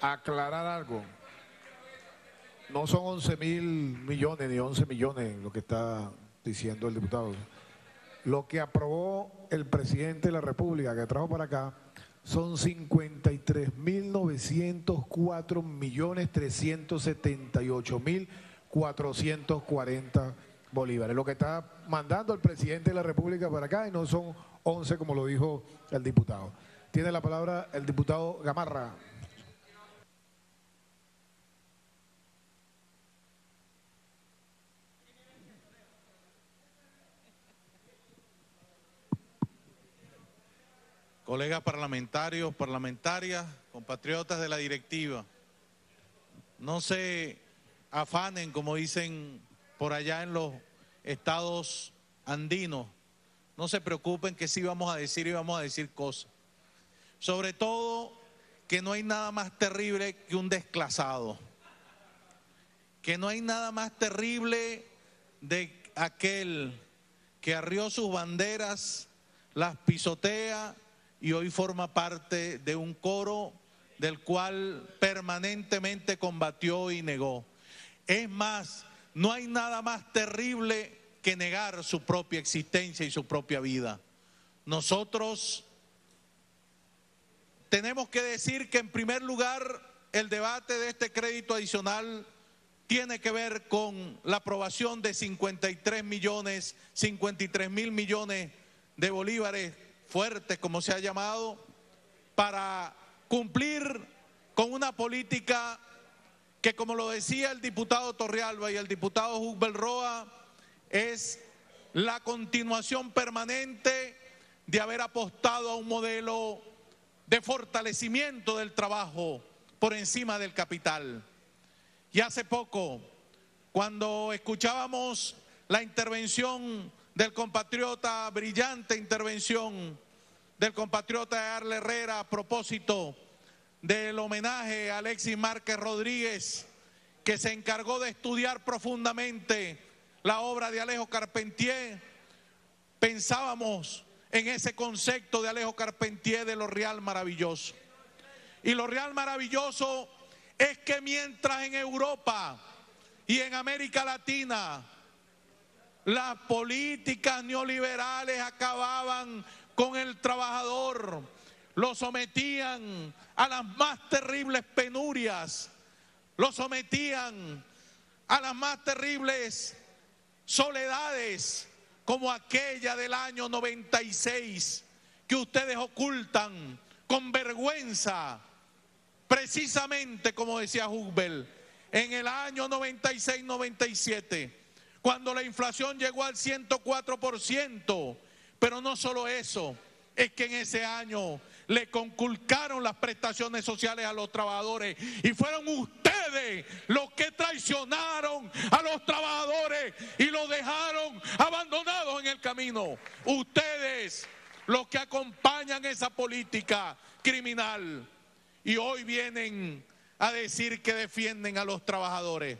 Aclarar algo. No son 11.000 millones ni 11 millones lo que está diciendo el diputado. Lo que aprobó el presidente de la República, que trajo para acá, son 53.904.378.440 bolívares. Lo que está mandando el presidente de la República para acá, y no son 11 como lo dijo el diputado. Tiene la palabra el diputado Gamarra. Colegas parlamentarios, parlamentarias, compatriotas de la directiva, no se afanen, como dicen por allá en los estados andinos, no se preocupen que sí vamos a decir y vamos a decir cosas. Sobre todo que no hay nada más terrible que un desclasado, que no hay nada más terrible de aquel que arrió sus banderas, las pisotea y hoy forma parte de un coro del cual permanentemente combatió y negó. Es más, no hay nada más terrible que negar su propia existencia y su propia vida. Nosotros tenemos que decir que en primer lugar el debate de este crédito adicional tiene que ver con la aprobación de 53.000 millones de bolívares fuertes, como se ha llamado, para cumplir con una política que, como lo decía el diputado Torrealba y el diputado Hugbel Roa, es la continuación permanente de haber apostado a un modelo de fortalecimiento del trabajo por encima del capital. Y hace poco, cuando escuchábamos la intervención del compatriota, brillante intervención del compatriota Arle Herrera a propósito del homenaje a Alexis Márquez Rodríguez, que se encargó de estudiar profundamente la obra de Alejo Carpentier, pensábamos en ese concepto de Alejo Carpentier de lo real maravilloso. Y lo real maravilloso es que mientras en Europa y en América Latina las políticas neoliberales acababan con el trabajador, lo sometían a las más terribles penurias, lo sometían a las más terribles soledades, como aquella del año 96, que ustedes ocultan con vergüenza, precisamente como decía Hugbel, en el año 96-97, cuando la inflación llegó al 104%, pero no solo eso, es que en ese año le conculcaron las prestaciones sociales a los trabajadores y fueron ustedes los que traicionaron a los trabajadores y los dejaron abandonados en el camino. Ustedes los que acompañan esa política criminal y hoy vienen a decir que defienden a los trabajadores.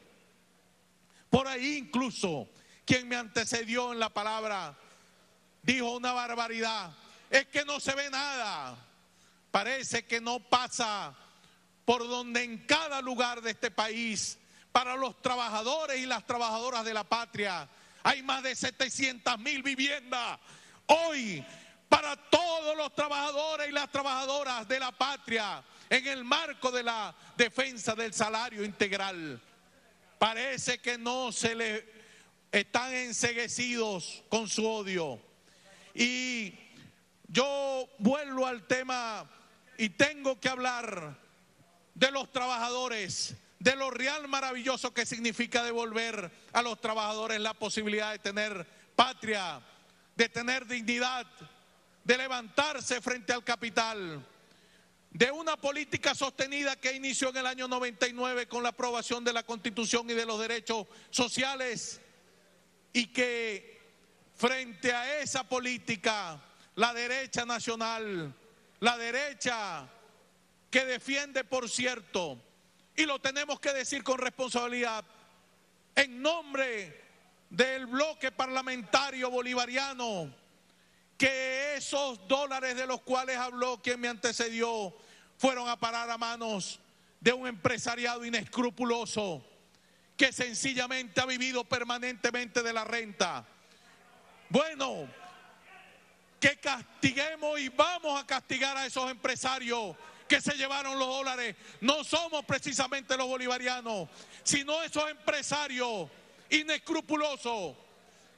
Por ahí incluso quien me antecedió en la palabra dijo una barbaridad. Es que no se ve nada. Parece que no pasa por donde en cada lugar de este país, para los trabajadores y las trabajadoras de la patria, hay más de 700.000 viviendas. Hoy, para todos los trabajadores y las trabajadoras de la patria, en el marco de la defensa del salario integral, parece que no se le están enceguecidos con su odio. Y yo vuelvo al tema y tengo que hablar de los trabajadores, de lo real maravilloso que significa devolver a los trabajadores la posibilidad de tener patria, de tener dignidad, de levantarse frente al capital, de una política sostenida que inició en el año 99 con la aprobación de la Constitución y de los derechos sociales, y que frente a esa política la derecha nacional, la derecha que defiende, por cierto, y lo tenemos que decir con responsabilidad, en nombre del bloque parlamentario bolivariano, que esos dólares de los cuales habló quien me antecedió fueron a parar a manos de un empresariado inescrupuloso que sencillamente ha vivido permanentemente de la renta. Bueno, que castiguemos y vamos a castigar a esos empresarios que se llevaron los dólares. No somos precisamente los bolivarianos, sino esos empresarios inescrupulosos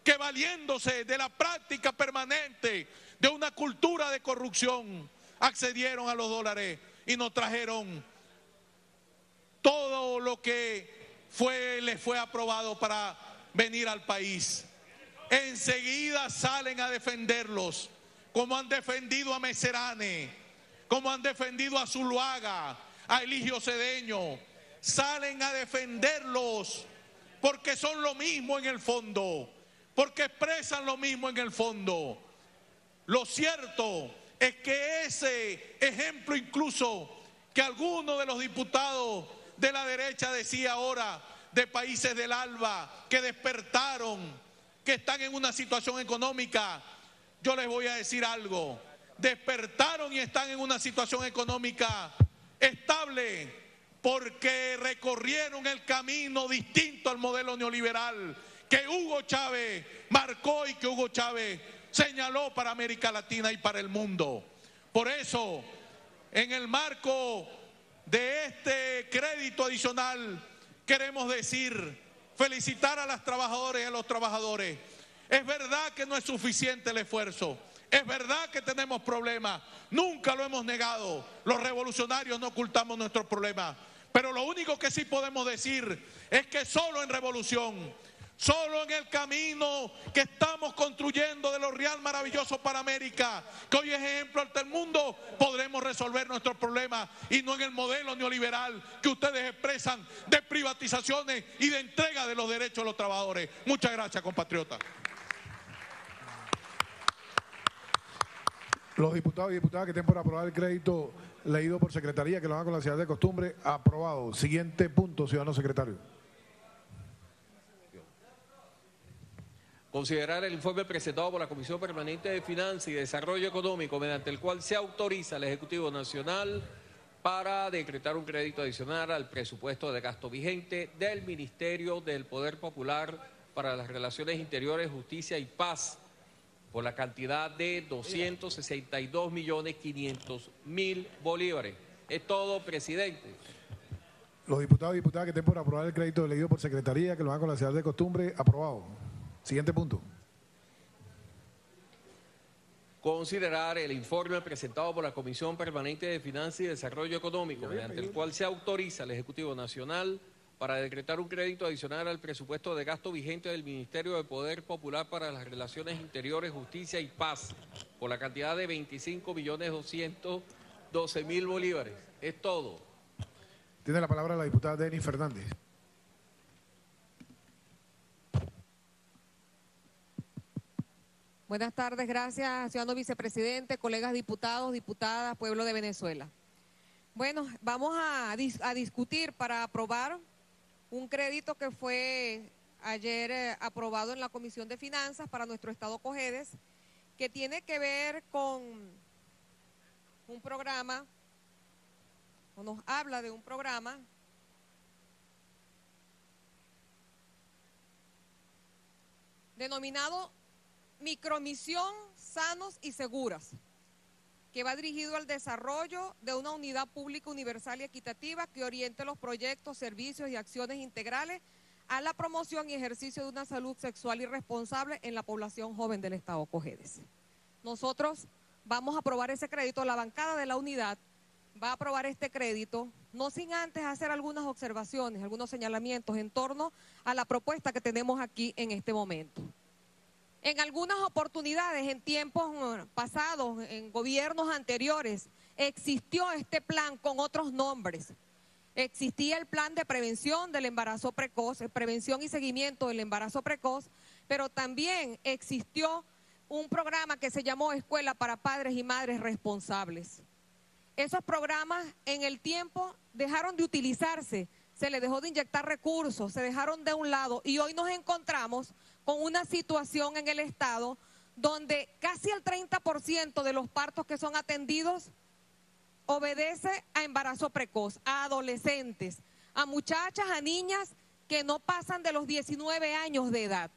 que, valiéndose de la práctica permanente de una cultura de corrupción, accedieron a los dólares y nos trajeron todo lo que les fue aprobado para venir al país. Enseguida salen a defenderlos, como han defendido a Meserane, como han defendido a Zuluaga, a Eligio Cedeño. Salen a defenderlos porque son lo mismo en el fondo, porque expresan lo mismo en el fondo. Lo cierto es que ese ejemplo incluso que alguno de los diputados de la derecha decía ahora, de países del ALBA que despertaron, que están en una situación económica, yo les voy a decir algo: despertaron y están en una situación económica estable porque recorrieron el camino distinto al modelo neoliberal que Hugo Chávez marcó y que Hugo Chávez señaló para América Latina y para el mundo. Por eso, en el marco de este crédito adicional, queremos felicitar a las trabajadoras y a los trabajadores. Es verdad que no es suficiente el esfuerzo, es verdad que tenemos problemas, nunca lo hemos negado, los revolucionarios no ocultamos nuestros problemas, pero lo único que sí podemos decir es que solo en revolución, solo en el camino que estamos construyendo de lo real maravilloso para América, que hoy es ejemplo ante el mundo, podremos resolver nuestros problemas, y no en el modelo neoliberal que ustedes expresan de privatizaciones y de entrega de los derechos de los trabajadores. Muchas gracias, compatriotas. Los diputados y diputadas que estén por aprobar el crédito leído por secretaría, que lo hagan con la ciudad de costumbre, aprobado. Siguiente punto, ciudadano secretario. Considerar el informe presentado por la Comisión Permanente de Finanzas y Desarrollo Económico, mediante el cual se autoriza al Ejecutivo Nacional para decretar un crédito adicional al presupuesto de gasto vigente del Ministerio del Poder Popular para las Relaciones Interiores, Justicia y Paz, por la cantidad de 262.500.000 bolívares. Es todo, presidente. Los diputados y diputadas que estén por aprobar el crédito leído por secretaría, que lo hagan con la ciudad de costumbre, aprobado. Siguiente punto. Considerar el informe presentado por la Comisión Permanente de Finanzas y Desarrollo Económico, mediante el cual se autoriza al Ejecutivo Nacional para decretar un crédito adicional al presupuesto de gasto vigente del Ministerio del Poder Popular para las Relaciones Interiores, Justicia y Paz, por la cantidad de 25.212.000 bolívares. Es todo. Tiene la palabra la diputada Denis Fernández. Buenas tardes, gracias, ciudadano vicepresidente, colegas diputados, diputadas, pueblo de Venezuela. Bueno, vamos a discutir para aprobar un crédito que fue ayer aprobado en la Comisión de Finanzas para nuestro estado Cojedes, que tiene que ver con un programa, o nos habla de un programa denominado Micromisión Sanos y Seguras, que va dirigido al desarrollo de una unidad pública universal y equitativa que oriente los proyectos, servicios y acciones integrales a la promoción y ejercicio de una salud sexual y responsable en la población joven del estado Cojedes. Nosotros vamos a aprobar ese crédito, la bancada de la unidad va a aprobar este crédito, no sin antes hacer algunas observaciones, algunos señalamientos en torno a la propuesta que tenemos aquí en este momento. En algunas oportunidades, en tiempos pasados, en gobiernos anteriores, existió este plan con otros nombres. Existía el plan de prevención del embarazo precoz, prevención y seguimiento del embarazo precoz, pero también existió un programa que se llamó Escuela para Padres y Madres Responsables. Esos programas en el tiempo dejaron de utilizarse, se les dejó de inyectar recursos, se dejaron de un lado y hoy nos encontramos con una situación en el estado donde casi el 30% de los partos que son atendidos obedece a embarazo precoz, a adolescentes, a muchachas, a niñas que no pasan de los 19 años de edad.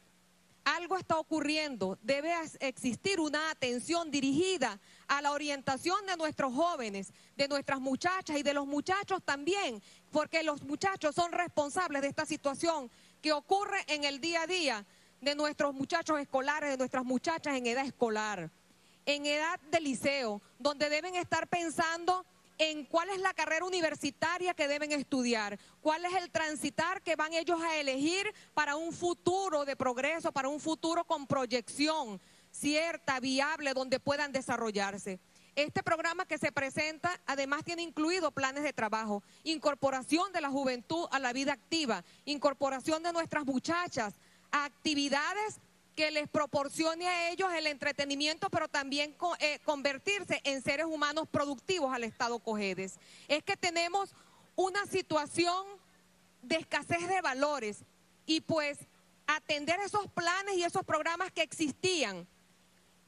Algo está ocurriendo, debe existir una atención dirigida a la orientación de nuestros jóvenes, de nuestras muchachas y de los muchachos también, porque los muchachos son responsables de esta situación que ocurre en el día a día de nuestros muchachos escolares, de nuestras muchachas en edad escolar, en edad de liceo, donde deben estar pensando en cuál es la carrera universitaria que deben estudiar, cuál es el transitar que van ellos a elegir para un futuro de progreso, para un futuro con proyección cierta, viable, donde puedan desarrollarse. Este programa que se presenta además tiene incluido planes de trabajo, incorporación de la juventud a la vida activa, incorporación de nuestras muchachas a actividades que les proporcione a ellos el entretenimiento, pero también convertirse en seres humanos productivos al Estado Cojedes. Es que tenemos una situación de escasez de valores y pues atender esos planes y esos programas que existían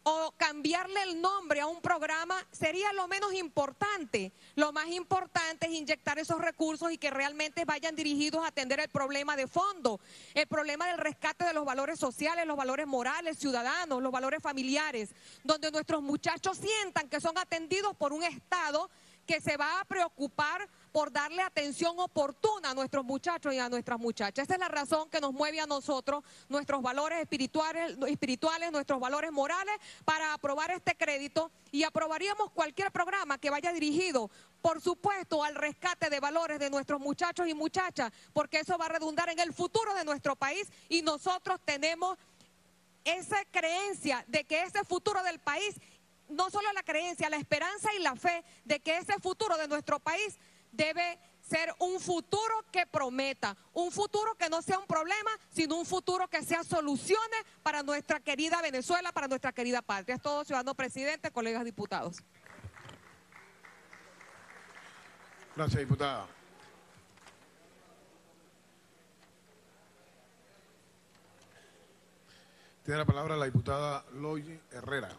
o cambiarle el nombre a un programa sería lo menos importante. Lo más importante es inyectar esos recursos y que realmente vayan dirigidos a atender el problema de fondo, el problema del rescate de los valores sociales, los valores morales, ciudadanos, los valores familiares, donde nuestros muchachos sientan que son atendidos por un Estado que se va a preocupar por darle atención oportuna a nuestros muchachos y a nuestras muchachas. Esa es la razón que nos mueve a nosotros, nuestros valores espirituales, nuestros valores morales, para aprobar este crédito, y aprobaríamos cualquier programa que vaya dirigido, por supuesto, al rescate de valores de nuestros muchachos y muchachas, porque eso va a redundar en el futuro de nuestro país y nosotros tenemos esa creencia de que ese futuro del país, no solo la creencia, la esperanza y la fe de que ese futuro de nuestro país debe ser un futuro que prometa, un futuro que no sea un problema, sino un futuro que sea soluciones para nuestra querida Venezuela, para nuestra querida patria. Es todo, ciudadano presidente, colegas diputados. Gracias, diputada. Tiene la palabra la diputada Loy Herrera.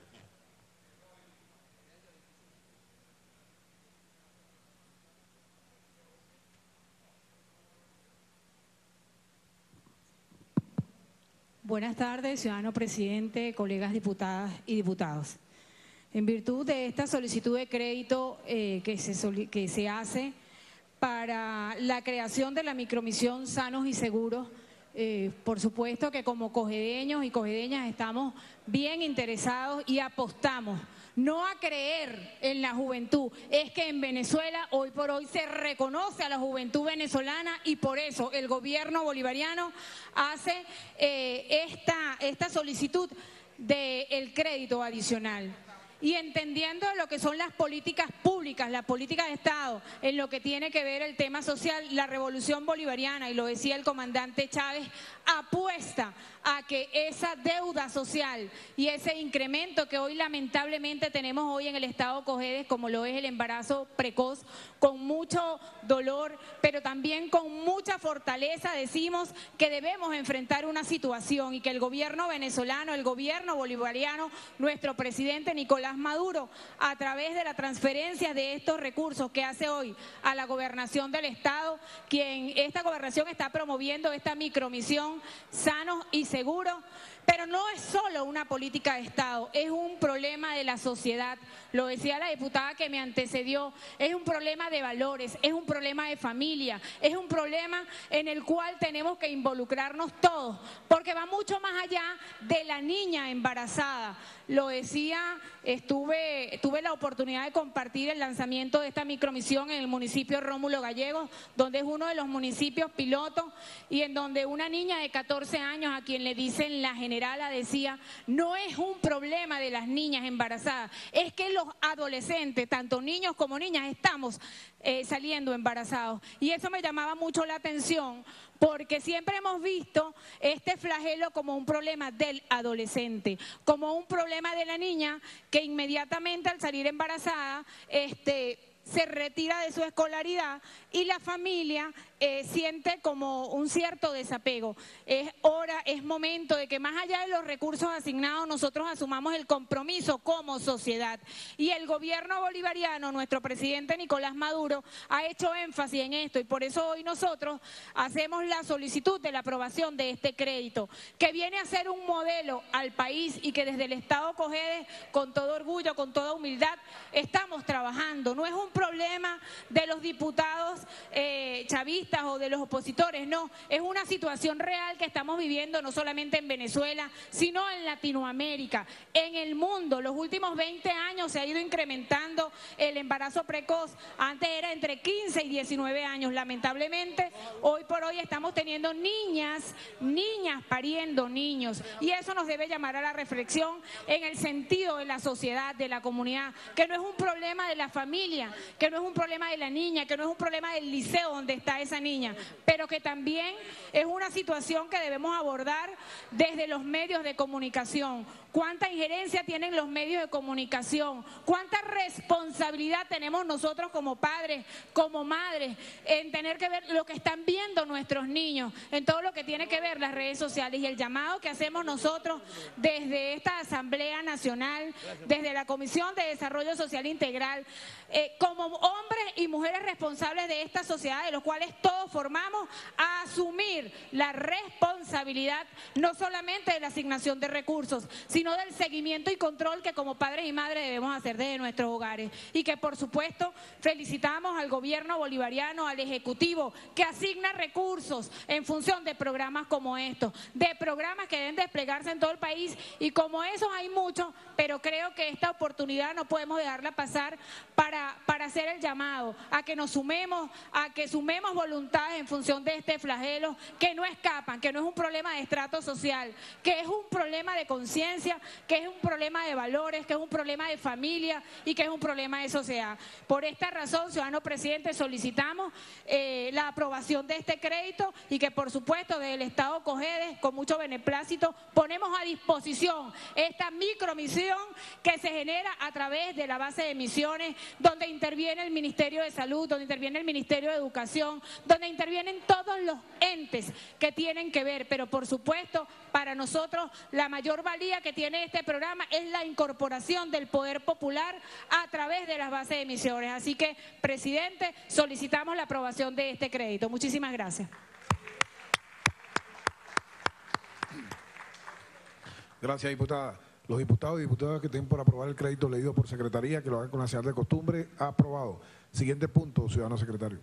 Buenas tardes, ciudadano presidente, colegas diputadas y diputados. En virtud de esta solicitud de crédito que se hace para la creación de la micromisión Sanos y Seguros, por supuesto que como cojedeños y cojedeñas estamos bien interesados y apostamos no a creer en la juventud. Es que en Venezuela hoy por hoy se reconoce a la juventud venezolana y por eso el gobierno bolivariano hace esta solicitud del crédito adicional. Y entendiendo lo que son las políticas públicas, la política de Estado, en lo que tiene que ver el tema social, la revolución bolivariana, y lo decía el comandante Chávez, apuesta a que esa deuda social y ese incremento que hoy lamentablemente tenemos hoy en el Estado Cojedes, como lo es el embarazo precoz, con mucho dolor, pero también con mucha fortaleza decimos que debemos enfrentar una situación y que el gobierno venezolano, el gobierno bolivariano, nuestro presidente Nicolás Maduro, a través de la transferencia de estos recursos que hace hoy a la gobernación del Estado, esta gobernación está promoviendo esta micromisión Sanos y Seguros, pero no es solo una política de Estado, es un problema de la sociedad. Lo decía la diputada que me antecedió, es un problema de valores, es un problema de familia, es un problema en el cual tenemos que involucrarnos todos, porque va mucho más allá de la niña embarazada. Lo decía, tuve la oportunidad de compartir el lanzamiento de esta micromisión en el municipio Rómulo Gallegos, donde es uno de los municipios pilotos y en donde una niña de 14 años a quien le dicen la generala decía, no es un problema de las niñas embarazadas, es que los adolescentes, tanto niños como niñas, estamos saliendo embarazados. Y eso me llamaba mucho la atención porque siempre hemos visto este flagelo como un problema del adolescente, como un problema de la niña que inmediatamente al salir embarazada se retira de su escolaridad y la familia siente como un cierto desapego. Es momento de que más allá de los recursos asignados nosotros asumamos el compromiso como sociedad. Y el gobierno bolivariano, nuestro presidente Nicolás Maduro, ha hecho énfasis en esto y por eso hoy nosotros hacemos la solicitud de la aprobación de este crédito, que viene a ser un modelo al país y que desde el Estado Cojedes, con todo orgullo, con toda humildad, estamos trabajando. No es un problema de los diputados chavistas o de los opositores, no, es una situación real que estamos viviendo no solamente en Venezuela, sino en Latinoamérica, en el mundo. Los últimos 20 años se ha ido incrementando el embarazo precoz, antes era entre 15 y 19 años, lamentablemente hoy por hoy estamos teniendo niñas pariendo niños y eso nos debe llamar a la reflexión en el sentido de la sociedad, de la comunidad, que no es un problema de la familia, que no es un problema de la niña, que no es un problema del liceo donde está esa niña, pero que también es una situación que debemos abordar desde los medios de comunicación. ¿Cuánta injerencia tienen los medios de comunicación? ¿Cuánta responsabilidad tenemos nosotros como padres, como madres, en tener que ver lo que están viendo nuestros niños, en todo lo que tiene que ver las redes sociales? Y el llamado que hacemos nosotros desde esta Asamblea Nacional, desde la Comisión de Desarrollo Social Integral, como hombres y mujeres responsables de esta sociedad, de los cuales todos formamos, a asumir la responsabilidad no solamente de la asignación de recursos, sino del seguimiento y control que como padres y madres debemos hacer desde nuestros hogares. Y que por supuesto felicitamos al gobierno bolivariano, al Ejecutivo, que asigna recursos en función de programas como estos, de programas que deben desplegarse en todo el país, y como esos hay muchos, pero creo que esta oportunidad no podemos dejarla pasar para hacer el llamado a que nos sumemos, a que sumemos voluntades en función de este flagelo, que no escapan, que no es un problema de estrato social, que es un problema de conciencia, que es un problema de valores, que es un problema de familia y que es un problema de sociedad. Por esta razón, ciudadano presidente, solicitamos la aprobación de este crédito y que por supuesto desde el Estado Cojedes, con mucho beneplácito, ponemos a disposición esta micromisión que se genera a través de la base de emisiones, donde interviene el Ministerio de Salud, donde interviene el Ministerio de Educación, donde intervienen todos los entes que tienen que ver, pero por supuesto para nosotros la mayor valía que tiene este programa es la incorporación del poder popular a través de las bases de emisiones. Así que, presidente, solicitamos la aprobación de este crédito. Muchísimas gracias. Gracias, diputada. Los diputados y diputadas que tienen por aprobar el crédito leído por secretaría, que lo hagan con la señal de costumbre, aprobado. Siguiente punto, ciudadano secretario.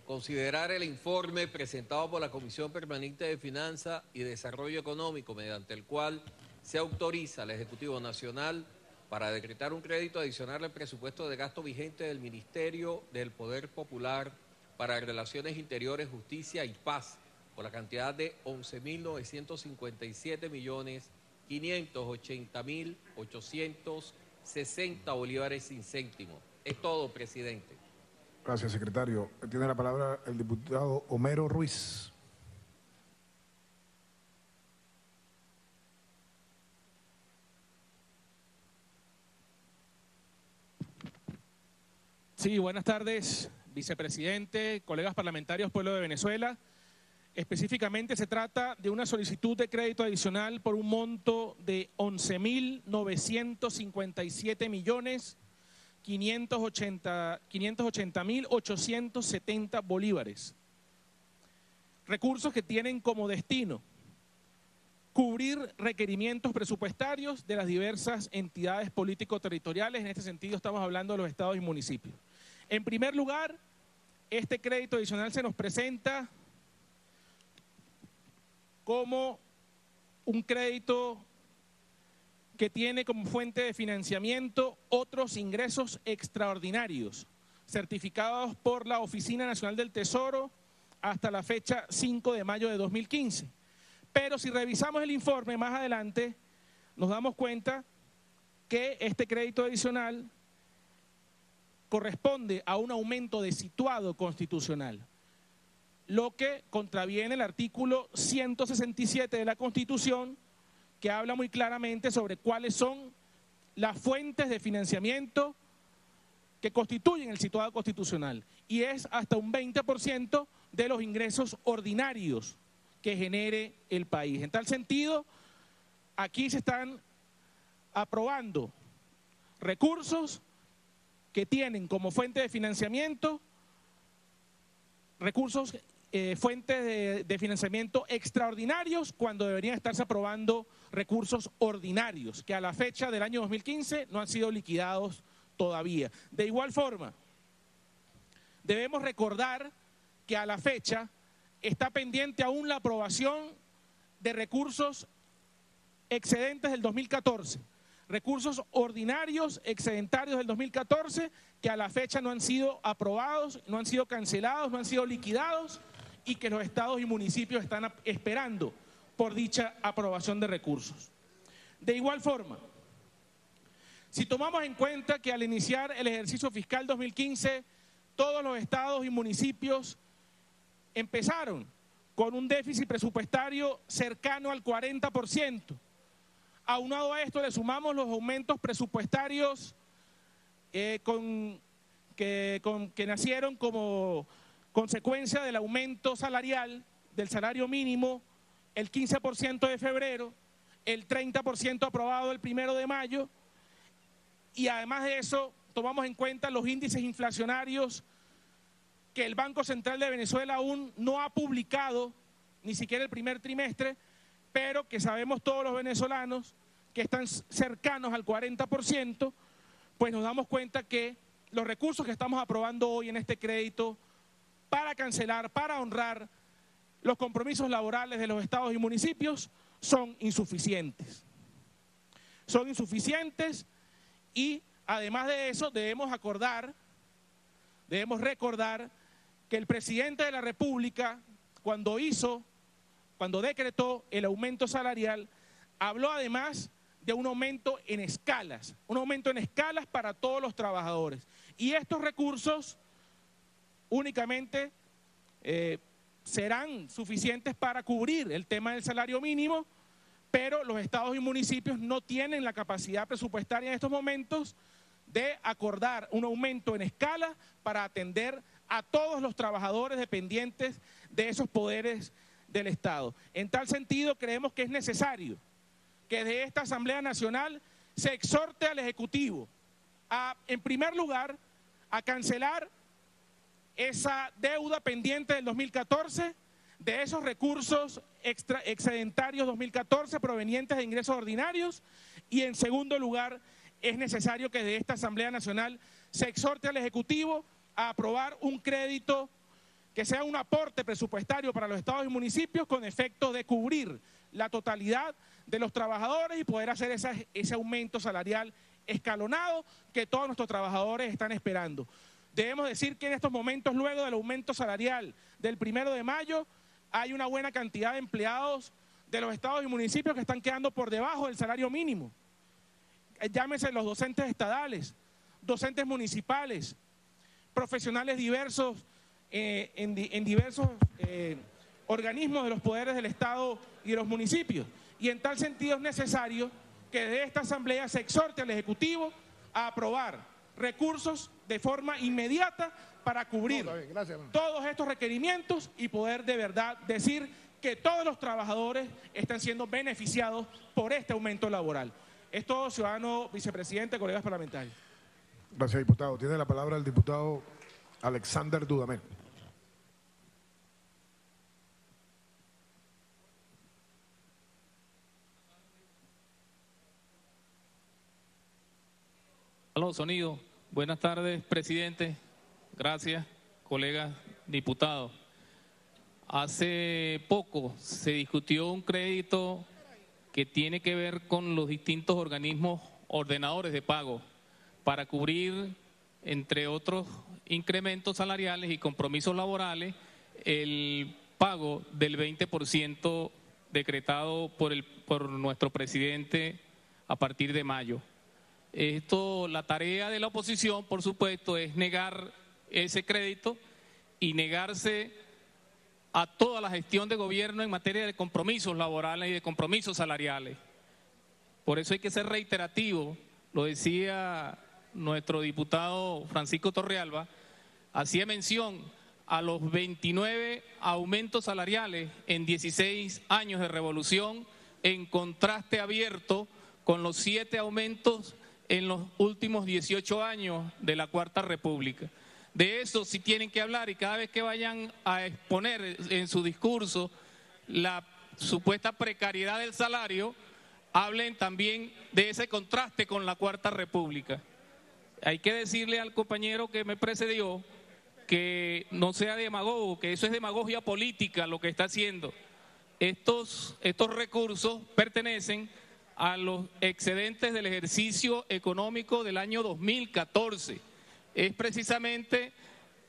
Considerar el informe presentado por la Comisión Permanente de Finanzas y Desarrollo Económico, mediante el cual se autoriza al Ejecutivo Nacional para decretar un crédito adicional al presupuesto de gasto vigente del Ministerio del Poder Popular para Relaciones Interiores, Justicia y Paz, por la cantidad de 11.957.580.860 bolívares sin céntimo. Es todo, presidente. Gracias, secretario. Tiene la palabra el diputado Homero Ruiz. Sí, buenas tardes, vicepresidente, colegas parlamentarios, pueblo de Venezuela. Específicamente se trata de una solicitud de crédito adicional por un monto de 11.957.580.870 bolívares. Recursos que tienen como destino cubrir requerimientos presupuestarios de las diversas entidades político-territoriales. En este sentido estamos hablando de los estados y municipios. En primer lugar, este crédito adicional se nos presenta como un crédito que tiene como fuente de financiamiento otros ingresos extraordinarios, certificados por la Oficina Nacional del Tesoro hasta la fecha 5 de mayo de 2015. Pero si revisamos el informe más adelante, nos damos cuenta que este crédito adicional corresponde a un aumento de situado constitucional, lo que contraviene el artículo 167 de la Constitución, que habla muy claramente sobre cuáles son las fuentes de financiamiento que constituyen el situado constitucional, y es hasta un 20% de los ingresos ordinarios que genere el país. En tal sentido, aquí se están aprobando recursos que tienen como fuente de financiamiento recursos, fuentes de financiamiento extraordinarios, cuando deberían estarse aprobando recursos ordinarios, que a la fecha del año 2015 no han sido liquidados todavía. De igual forma, debemos recordar que a la fecha está pendiente aún la aprobación de recursos excedentes del 2014, recursos ordinarios excedentarios del 2014 que a la fecha no han sido aprobados, no han sido cancelados, no han sido liquidados y que los estados y municipios están esperando por dicha aprobación de recursos. De igual forma, si tomamos en cuenta que al iniciar el ejercicio fiscal 2015, todos los estados y municipios empezaron con un déficit presupuestario cercano al 40%. Aunado a esto le sumamos los aumentos presupuestarios que nacieron como consecuencia del aumento salarial del salario mínimo, el 15% de febrero, el 30% aprobado el 1 de mayo, y además de eso tomamos en cuenta los índices inflacionarios que el Banco Central de Venezuela aún no ha publicado, ni siquiera el primer trimestre, pero que sabemos todos los venezolanos que están cercanos al 40%, pues nos damos cuenta que los recursos que estamos aprobando hoy en este crédito para cancelar, para honrar los compromisos laborales de los estados y municipios son insuficientes. Son insuficientes y además de eso debemos recordar que el presidente de la República, cuando decretó el aumento salarial, habló además de un aumento en escalas para todos los trabajadores. Y estos recursos únicamente serán suficientes para cubrir el tema del salario mínimo, pero los estados y municipios no tienen la capacidad presupuestaria en estos momentos de acordar un aumento en escala para atender a todos los trabajadores dependientes de esos poderes del Estado. En tal sentido, creemos que es necesario que de esta Asamblea Nacional se exhorte al Ejecutivo a, en primer lugar, a cancelar esa deuda pendiente del 2014, de esos recursos excedentarios 2014 provenientes de ingresos ordinarios, y en segundo lugar, es necesario que de esta Asamblea Nacional se exhorte al Ejecutivo a aprobar un crédito que sea un aporte presupuestario para los estados y municipios con efecto de cubrir la totalidad de los trabajadores y poder hacer ese aumento salarial escalonado que todos nuestros trabajadores están esperando. Debemos decir que en estos momentos, luego del aumento salarial del 1 de mayo, hay una buena cantidad de empleados de los estados y municipios que están quedando por debajo del salario mínimo. Llámese los docentes estadales, docentes municipales, profesionales diversos en diversos organismos de los poderes del Estado y de los municipios. Y en tal sentido es necesario que de esta Asamblea se exhorte al Ejecutivo a aprobar recursos de forma inmediata para cubrir todos estos requerimientos y poder de verdad decir que todos los trabajadores están siendo beneficiados por este aumento laboral. Es todo, ciudadano vicepresidente, colegas parlamentarios. Gracias, diputado. Tiene la palabra el diputado Alexander Dudamel. Aló, sonido. Buenas tardes, presidente. Gracias, colegas diputados. Hace poco se discutió un crédito que tiene que ver con los distintos organismos ordenadores de pago para cubrir, entre otros incrementos salariales y compromisos laborales, el pago del 20% decretado por nuestro presidente a partir de mayo. La tarea de la oposición, por supuesto, es negar ese crédito y negarse a toda la gestión de gobierno en materia de compromisos laborales y de compromisos salariales. Por eso hay que ser reiterativo, lo decía nuestro diputado Francisco Torrealba, hacía mención a los 29 aumentos salariales en 16 años de revolución, en contraste abierto con los 7 aumentos en los últimos 18 años de la Cuarta República. De eso sí tienen que hablar, y cada vez que vayan a exponer en su discurso la supuesta precariedad del salario, hablen también de ese contraste con la Cuarta República. Hay que decirle al compañero que me precedió que no sea demagogo, que eso es demagogia política lo que está haciendo. Estos recursos pertenecen a los excedentes del ejercicio económico del año 2014. Es precisamente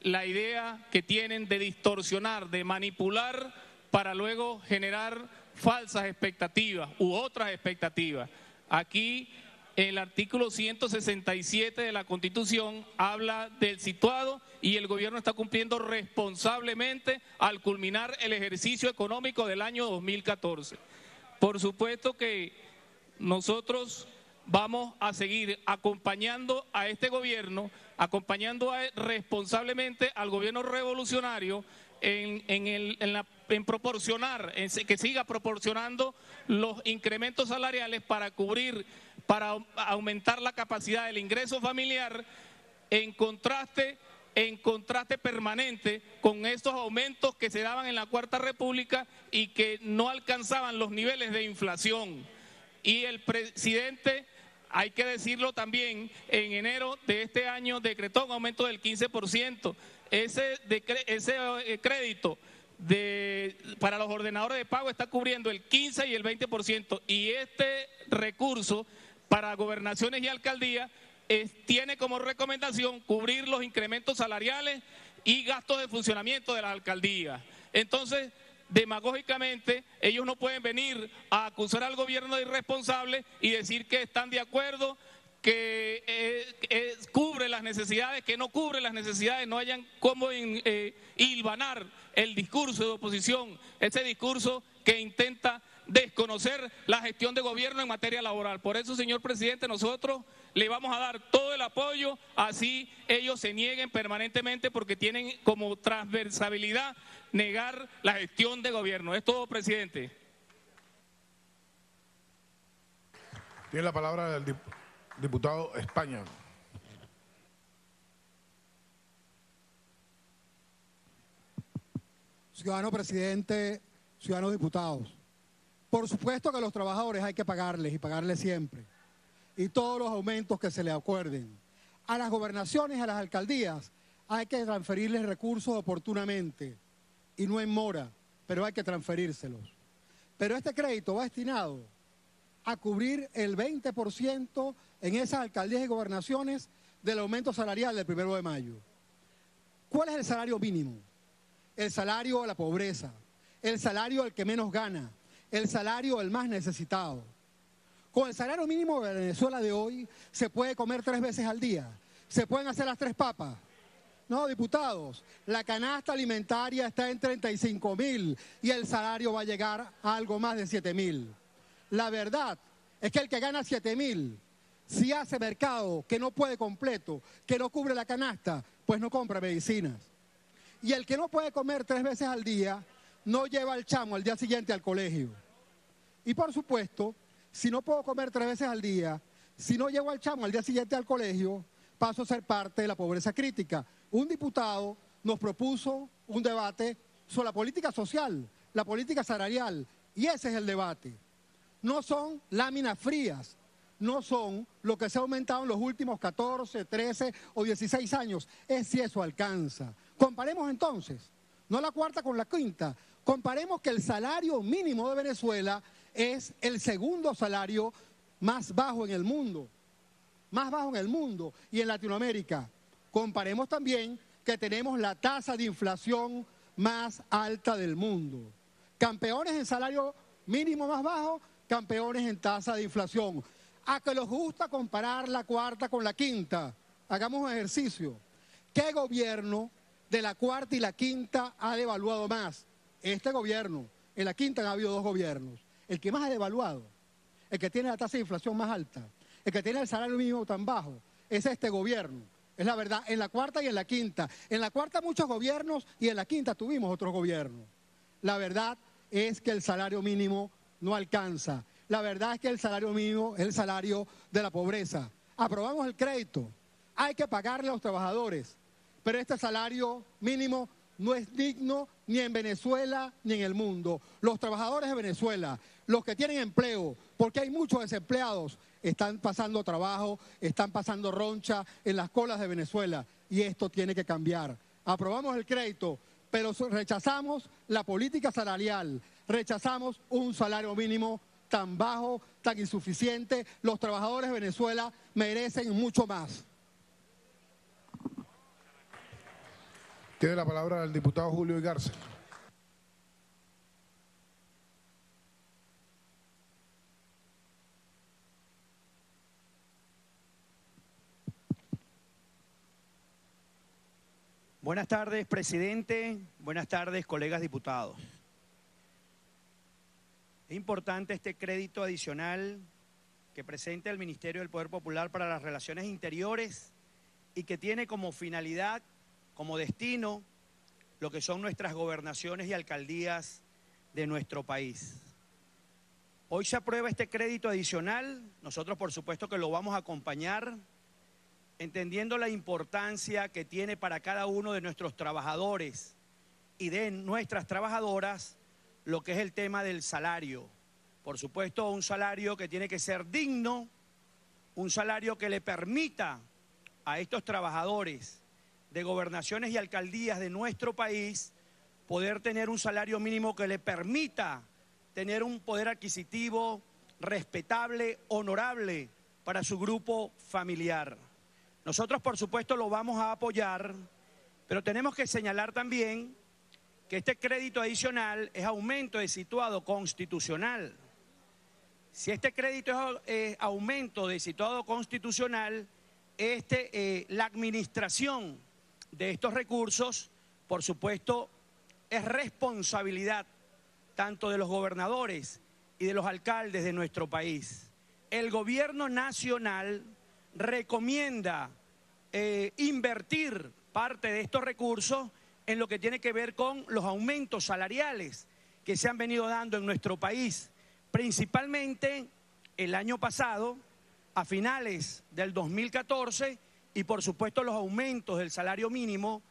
la idea que tienen de distorsionar, de manipular para luego generar falsas expectativas u otras expectativas. Aquí el artículo 167 de la Constitución habla del situado y el gobierno está cumpliendo responsablemente al culminar el ejercicio económico del año 2014. Por supuesto que nosotros vamos a seguir acompañando a este gobierno, responsablemente al gobierno revolucionario en proporcionar, que siga proporcionando los incrementos salariales para aumentar la capacidad del ingreso familiar, en contraste permanente con estos aumentos que se daban en la Cuarta República y que no alcanzaban los niveles de inflación. Y el presidente, hay que decirlo también, en enero de este año decretó un aumento del 15%. Ese crédito para los ordenadores de pago está cubriendo el 15 y el 20%. Y este recurso para gobernaciones y alcaldías tiene como recomendación cubrir los incrementos salariales y gastos de funcionamiento de las alcaldías. Entonces, demagógicamente, ellos no pueden venir a acusar al gobierno de irresponsable y decir que están de acuerdo, que cubre las necesidades, que no cubre las necesidades, no hayan cómo hilvanar el discurso de oposición, ese discurso que intenta desconocer la gestión de gobierno en materia laboral. Por eso, señor presidente, nosotros le vamos a dar todo el apoyo, así ellos se nieguen permanentemente, porque tienen como transversalidad negar la gestión de gobierno. Es todo, presidente. Tiene la palabra el diputado España. Ciudadano presidente, ciudadanos diputados, por supuesto que a los trabajadores hay que pagarles y pagarles siempre, y todos los aumentos que se les acuerden. A las gobernaciones, a las alcaldías, hay que transferirles recursos oportunamente y no en mora, pero hay que transferírselos. Pero este crédito va destinado a cubrir el 20% en esas alcaldías y gobernaciones del aumento salarial del 1 de mayo. ¿Cuál es el salario mínimo? El salario a la pobreza, el salario al que menos gana, el salario del más necesitado. Con el salario mínimo de Venezuela de hoy se puede comer 3 veces al día, se pueden hacer las 3 papas. No, diputados, la canasta alimentaria está en 35.000 y el salario va a llegar a algo más de 7.000. La verdad es que el que gana 7.000, si hace mercado que no puede completo, que no cubre la canasta, pues no compra medicinas. Y el que no puede comer 3 veces al día, no lleva al chamo al día siguiente al colegio. Y por supuesto, si no puedo comer 3 veces al día, si no llevo al chamo al día siguiente al colegio, paso a ser parte de la pobreza crítica. Un diputado nos propuso un debate sobre la política social, la política salarial, y ese es el debate. No son láminas frías, no son lo que se ha aumentado en los últimos 14, 13 o 16 años, es si eso alcanza. Comparemos entonces, no la cuarta con la quinta, comparemos que el salario mínimo de Venezuela es el segundo salario más bajo en el mundo, y en Latinoamérica. Comparemos también que tenemos la tasa de inflación más alta del mundo. Campeones en salario mínimo más bajo, campeones en tasa de inflación. A que les gusta comparar la cuarta con la quinta, hagamos un ejercicio. ¿Qué gobierno de la cuarta y la quinta ha devaluado más? Este gobierno. En la quinta han habido 2 gobiernos. El que más ha devaluado, el que tiene la tasa de inflación más alta, el que tiene el salario mínimo tan bajo, es este gobierno. Es la verdad, en la cuarta y en la quinta. En la cuarta muchos gobiernos y en la quinta tuvimos otros gobiernos. La verdad es que el salario mínimo no alcanza. La verdad es que el salario mínimo es el salario de la pobreza. Aprobamos el crédito. Hay que pagarle a los trabajadores. Pero este salario mínimo no es digno ni en Venezuela ni en el mundo. Los trabajadores de Venezuela, los que tienen empleo, porque hay muchos desempleados, están pasando trabajo, están pasando roncha en las colas de Venezuela y esto tiene que cambiar. Aprobamos el crédito, pero rechazamos la política salarial, rechazamos un salario mínimo tan bajo, tan insuficiente. Los trabajadores de Venezuela merecen mucho más. Tiene la palabra el diputado Julio Igarza. Buenas tardes, presidente. Buenas tardes, colegas diputados. Es importante este crédito adicional que presenta el Ministerio del Poder Popular para las Relaciones Interiores y que tiene como finalidad, como destino, lo que son nuestras gobernaciones y alcaldías de nuestro país. Hoy se aprueba este crédito adicional. Nosotros, por supuesto, que lo vamos a acompañar, entendiendo la importancia que tiene para cada uno de nuestros trabajadores y de nuestras trabajadoras lo que es el tema del salario. Por supuesto, un salario que tiene que ser digno, un salario que le permita a estos trabajadores de gobernaciones y alcaldías de nuestro país poder tener un salario mínimo que le permita tener un poder adquisitivo respetable, honorable para su grupo familiar. Nosotros, por supuesto, lo vamos a apoyar, pero tenemos que señalar también que este crédito adicional es aumento de situado constitucional. Si este crédito es aumento de situado constitucional, la administración de estos recursos, por supuesto, es responsabilidad tanto de los gobernadores y de los alcaldes de nuestro país. El gobierno nacional recomienda invertir parte de estos recursos en lo que tiene que ver con los aumentos salariales que se han venido dando en nuestro país, principalmente el año pasado, a finales del 2014, y por supuesto los aumentos del salario mínimo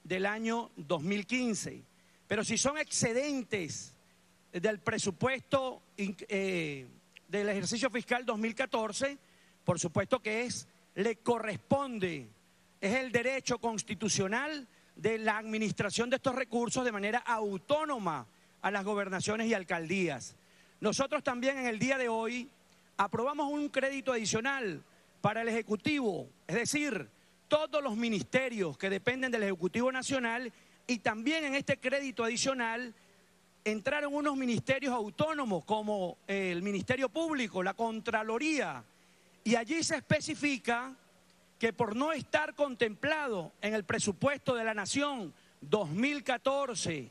del año 2015. Pero si son excedentes del presupuesto del ejercicio fiscal 2014, por supuesto que le corresponde, es el derecho constitucional de la administración de estos recursos de manera autónoma a las gobernaciones y alcaldías. Nosotros también en el día de hoy aprobamos un crédito adicional para el Ejecutivo, es decir, todos los ministerios que dependen del Ejecutivo Nacional, y también en este crédito adicional entraron unos ministerios autónomos como el Ministerio Público, la Contraloría, y allí se especifica que por no estar contemplado en el presupuesto de la Nación 2014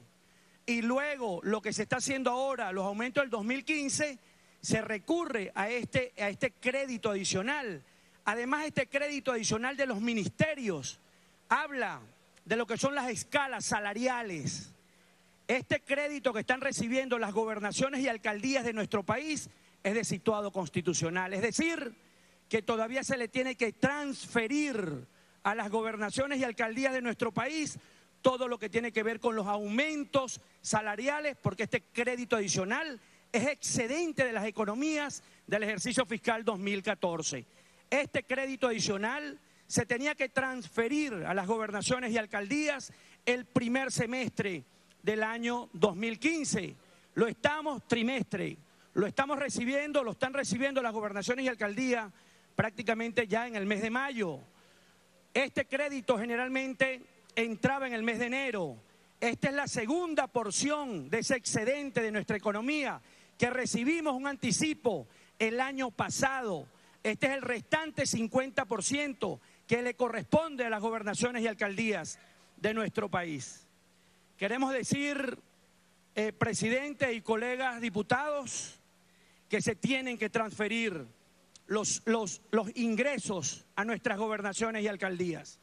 y luego lo que se está haciendo ahora, los aumentos del 2015, se recurre a este crédito adicional. Además, este crédito adicional de los ministerios habla de lo que son las escalas salariales. Este crédito que están recibiendo las gobernaciones y alcaldías de nuestro país es de situado constitucional, es decir, que todavía se le tiene que transferir a las gobernaciones y alcaldías de nuestro país todo lo que tiene que ver con los aumentos salariales, porque este crédito adicional es excedente de las economías del ejercicio fiscal 2014. Este crédito adicional se tenía que transferir a las gobernaciones y alcaldías el primer semestre del año 2015. Lo están recibiendo las gobernaciones y alcaldías prácticamente ya en el mes de mayo. Este crédito generalmente entraba en el mes de enero. Esta es la segunda porción de ese excedente de nuestra economía que recibimos un anticipo el año pasado. Este es el restante 50% que le corresponde a las gobernaciones y alcaldías de nuestro país. Queremos decir, presidente y colegas diputados, que se tienen que transferir los ingresos a nuestras gobernaciones y alcaldías.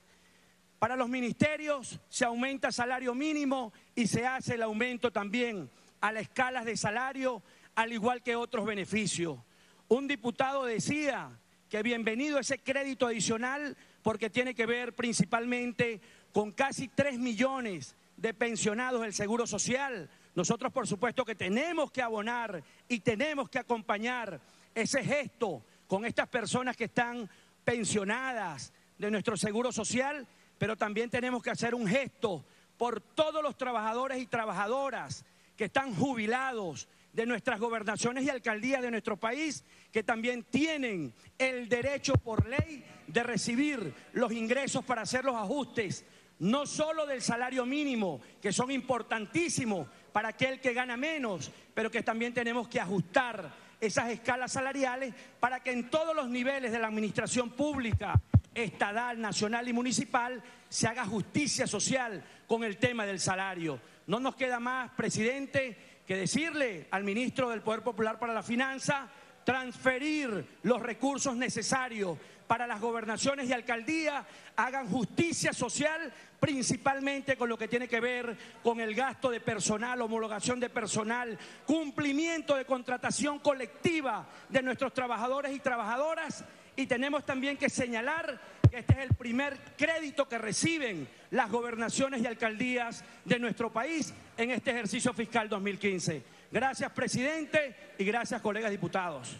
Para los ministerios se aumenta el salario mínimo y se hace el aumento también a las escalas de salario, al igual que otros beneficios. Un diputado decía que bienvenido ese crédito adicional porque tiene que ver principalmente con casi 3 millones de pensionados del Seguro Social. Nosotros, por supuesto, que tenemos que abonar y tenemos que acompañar ese gesto con estas personas que están pensionadas de nuestro Seguro Social, pero también tenemos que hacer un gesto por todos los trabajadores y trabajadoras que están jubilados de nuestras gobernaciones y alcaldías de nuestro país, que también tienen el derecho por ley de recibir los ingresos para hacer los ajustes, no solo del salario mínimo, que son importantísimos para aquel que gana menos, pero que también tenemos que ajustar esas escalas salariales para que en todos los niveles de la administración pública, estatal, nacional y municipal, se haga justicia social con el tema del salario. No nos queda más, presidente, que decirle al ministro del Poder Popular para la Finanza, transferir los recursos necesarios para las gobernaciones y alcaldías, hagan justicia social, principalmente con lo que tiene que ver con el gasto de personal, homologación de personal, cumplimiento de contratación colectiva de nuestros trabajadores y trabajadoras. Y tenemos también que señalar que este es el primer crédito que reciben las gobernaciones y alcaldías de nuestro país en este ejercicio fiscal 2015. Gracias, presidente, y gracias, colegas diputados.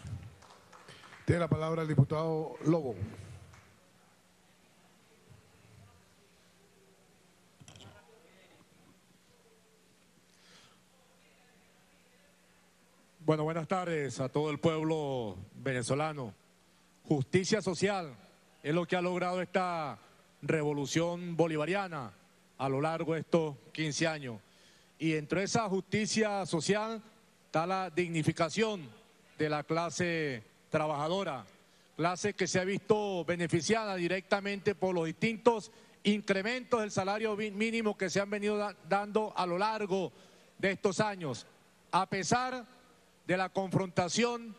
Tiene la palabra el diputado Lobo. Bueno, buenas tardes a todo el pueblo venezolano. Justicia social es lo que ha logrado esta revolución bolivariana a lo largo de estos 15 años. Y dentro de esa justicia social está la dignificación de la clase trabajadora, clase que se ha visto beneficiada directamente por los distintos incrementos del salario mínimo que se han venido dando a lo largo de estos años, a pesar de la confrontación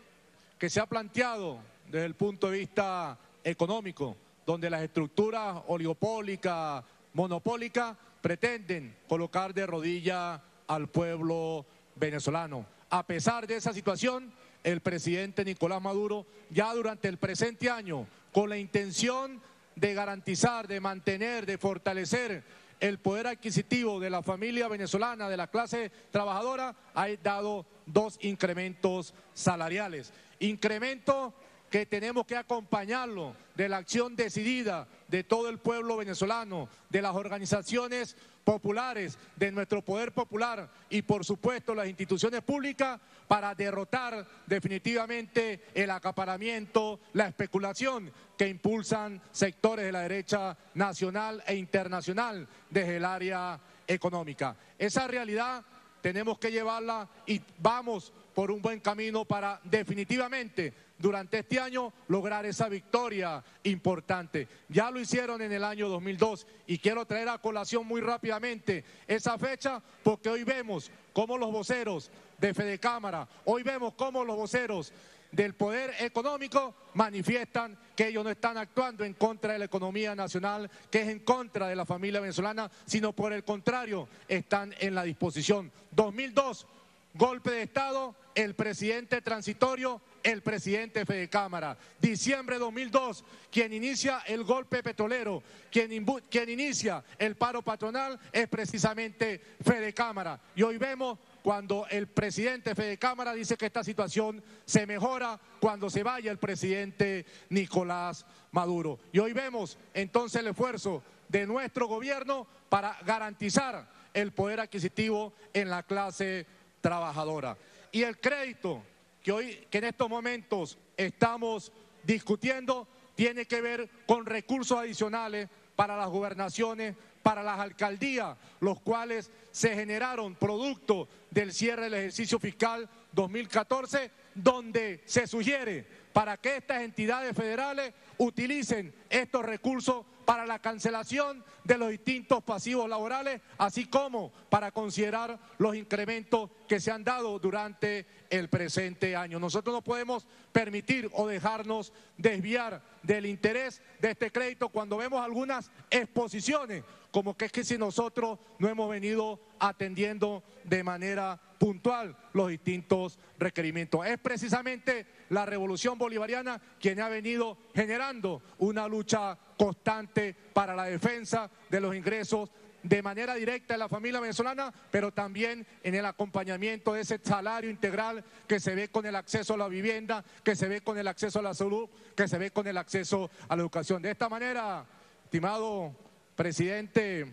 que se ha planteado desde el punto de vista económico, donde las estructuras oligopólicas, monopólicas, pretenden colocar de rodilla al pueblo venezolano. A pesar de esa situación, el presidente Nicolás Maduro, ya durante el presente año, con la intención de garantizar, de mantener, de fortalecer el poder adquisitivo de la familia venezolana, de la clase trabajadora, ha dado 2 incrementos salariales. Incremento que tenemos que acompañarlo de la acción decidida de todo el pueblo venezolano, de las organizaciones populares, de nuestro poder popular y por supuesto las instituciones públicas para derrotar definitivamente el acaparamiento, la especulación que impulsan sectores de la derecha nacional e internacional desde el área económica. Esa realidad tenemos que llevarla y vamos por un buen camino para definitivamente durante este año lograr esa victoria importante. Ya lo hicieron en el año 2002 y quiero traer a colación muy rápidamente esa fecha porque hoy vemos cómo los voceros de Fedecámara, hoy vemos cómo los voceros del poder económico manifiestan que ellos no están actuando en contra de la economía nacional, que es en contra de la familia venezolana, sino por el contrario, están en la disposición. 2002, golpe de Estado, el presidente transitorio, el presidente de Fedecámara. Diciembre de 2002, quien inicia el golpe petrolero, quien inicia el paro patronal es precisamente Fedecámara. Y hoy vemos cuando el presidente de Fedecámara dice que esta situación se mejora cuando se vaya el presidente Nicolás Maduro. Y hoy vemos entonces el esfuerzo de nuestro gobierno para garantizar el poder adquisitivo en la clase trabajadora. Y el crédito que en estos momentos estamos discutiendo tiene que ver con recursos adicionales para las gobernaciones, para las alcaldías, los cuales se generaron producto del cierre del ejercicio fiscal 2014, donde se sugiere para que estas entidades federales utilicen estos recursos para la cancelación de los distintos pasivos laborales, así como para considerar los incrementos que se han dado durante el presente año. Nosotros no podemos permitir o dejarnos desviar del interés de este crédito cuando vemos algunas exposiciones, como que es que si nosotros no hemos venido atendiendo de manera puntual los distintos requerimientos. Es precisamente la revolución bolivariana quien ha venido generando una lucha constante para la defensa de los ingresos de manera directa en la familia venezolana, pero también en el acompañamiento de ese salario integral que se ve con el acceso a la vivienda, que se ve con el acceso a la salud, que se ve con el acceso a la educación. De esta manera, estimado presidente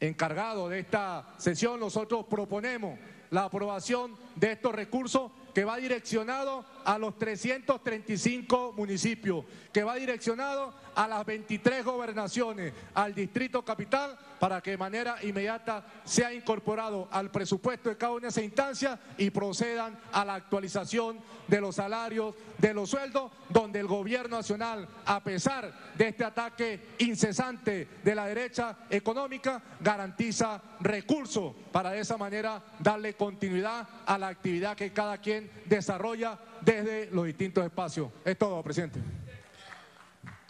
encargado de esta sesión, nosotros proponemos la aprobación de estos recursos que va direccionado a los 335 municipios, que va direccionado a las 23 gobernaciones, al Distrito Capital, para que de manera inmediata sea incorporado al presupuesto de cada una de esas instancias y procedan a la actualización de los salarios, de los sueldos, donde el gobierno nacional, a pesar de este ataque incesante de la derecha económica, garantiza recursos para de esa manera darle continuidad a la actividad que cada quien desarrolla desde los distintos espacios. Es todo, presidente.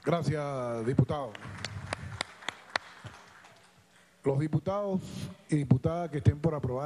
Gracias, diputado. Los diputados y diputadas que estén por aprobar